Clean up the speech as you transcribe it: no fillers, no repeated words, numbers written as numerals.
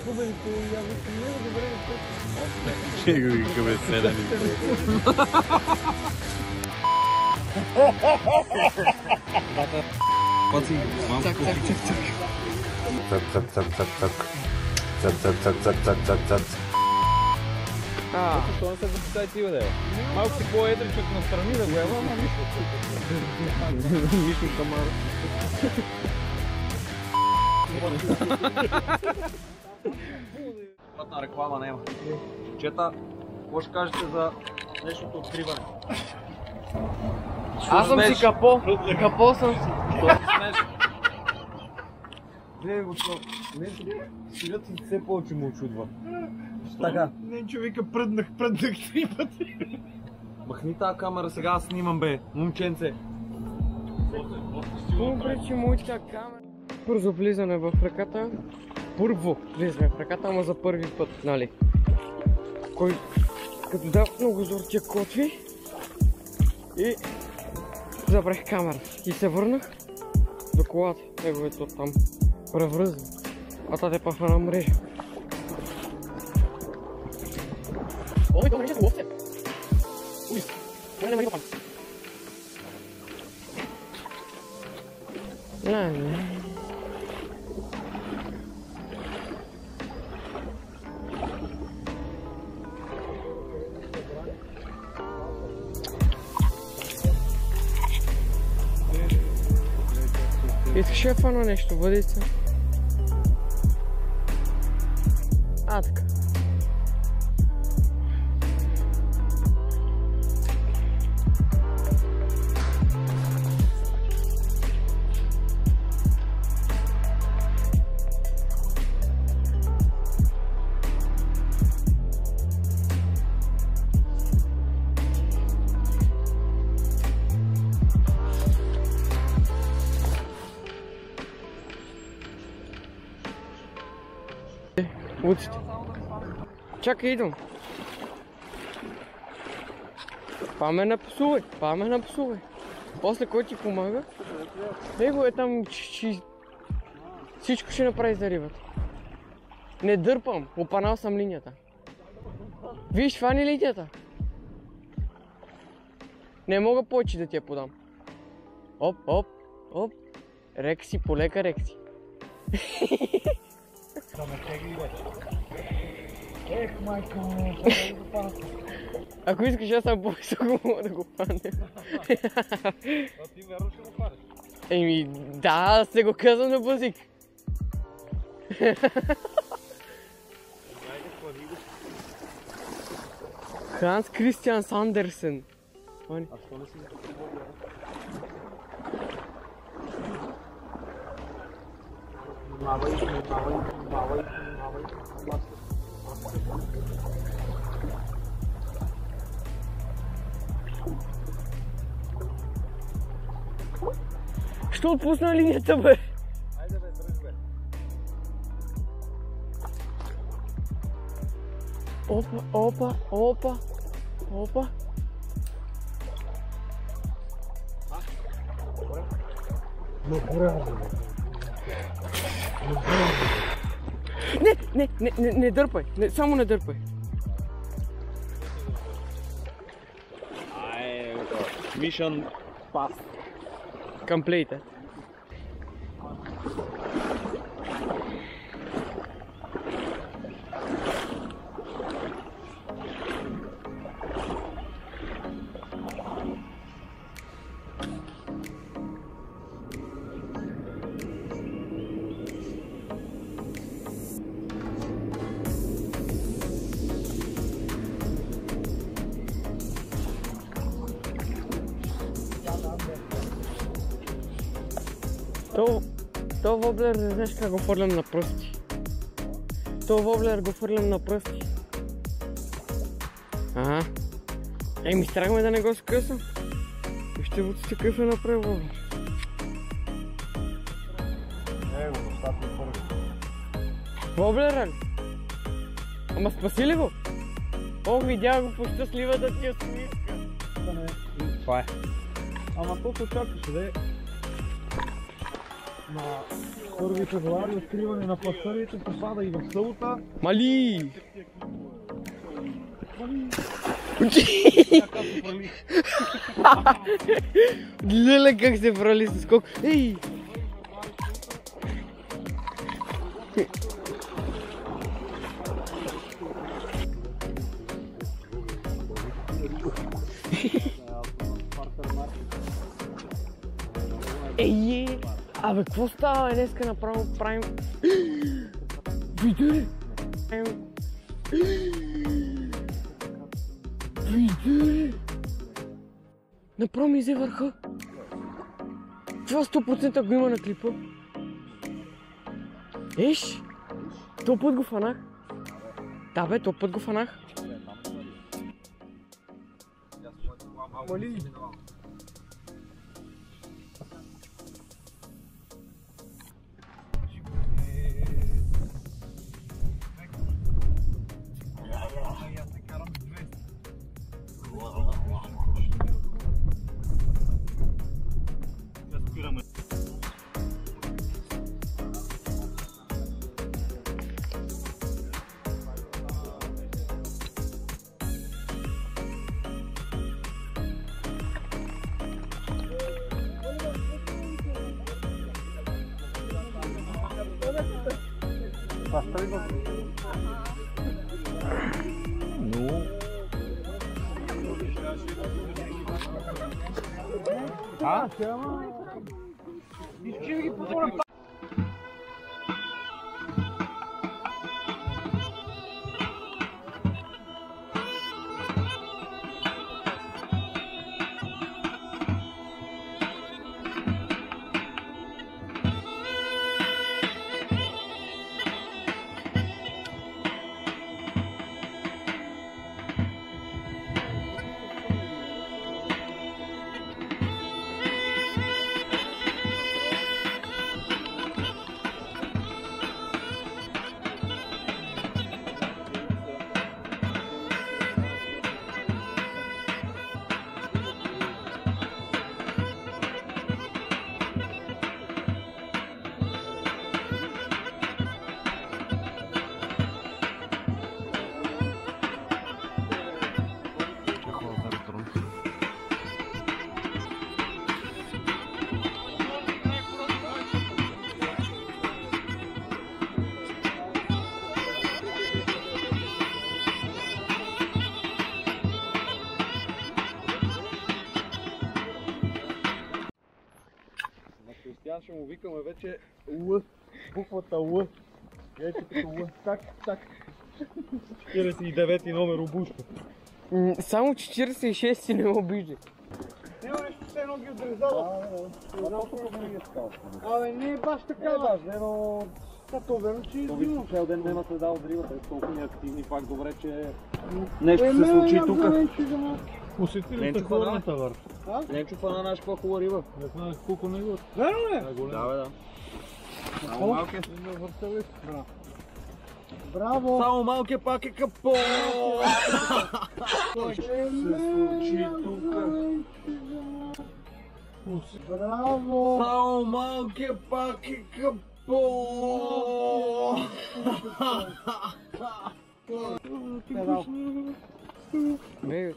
Хубавите ябълки много добре не Ще го викаме селяни. Паци, малко чак. Защо не се записай ти, бе? Малко си по-едричък настрани да го ява, ама нищо камара. Платна реклама няма. Чета, какво ще кажете за днешното откриване? Аз съм си капо. Капо съм си. Не, готов. Сега си все повече му очудва. Така. Не, човека пръднах 3 пъти. Махни тази камера, сега аз снимам, бе, момченце. Какво пречи моята камера? Бързо влизане в ръката. Първо влизаме в ръката, ама за първи път, нали? Кой като дав много зор тя котви и забрах камера. И се върнах до колата, неговето там превръзна. А тате пахва на мрежа. Ой, това мрежа е ловце! Уй, това не ме пан. Не. Искаш да фана нещо, водица? А, така. Луците. Чакай, идвам. Па ме напсувай. После кой ти помага? Него е там, всичко ще направи за рибата. Не дърпам, опанал съм линията. Виж, фани линията. Не мога повече да ти я подам. Оп. Рекси, полека рекси. Да ме тегли, бе. Ех, майко, това да го пана. Ако искаш, аз съм по-високо мога да го пане. А ти вярно ще го париш? Еми, да, се го казвам на базик. Ханс Кристиан Сандерсен. А що не си закупил? Що отпусна линията, бе? Айде, бе, дръж, бе. Опа. Не дърпай, само не дърпай. Mission pass. Completed. То воблер, не знаеш как го фърлям на пръсти. То воблер го фърлям на пръсти. Ага. Еми, страхме да не го скъсам. Вижте вуците какъв е направил воблер. Его, остатък първи. Воблера ли? Ама спаси ли го? Ох, видя го по щастливата ти усмивка. Това е. Ама то се чакаше, да е. На 1 февруари откриване на пастърите се пада и в събота. Мали! Леле как се прали с скок. Ей! Ей! Абе, какво става днеска направо правим? Види ли? Види ли? Направо ми взе върха. Това 100% го има на клипа. Еш! То път го фанах. Да бе, то път го фанах. Мали! Ну. А? Кристиян ще му викаме вече Л, буквата Л. Ето като Л. Так, так. 49 номер обушка. Само 46 не ме обижда. Няма нещо, все едно ги отрезава. Абе, не е баш така. Не е баш, но... То верно, че изгинал. Цял ден нема се да отриват, е толкова неактивни, пак добре, че нещо се случи тук. Усетили сте хорната върх. Ленчо фана наш по-хубава риба. Не знаеш колко не го. Верно ли? Да, бе, да. Само малки. Браво! Само малки пак е капо! Се случи тук. Браво! Само малки пак е капо! Бе,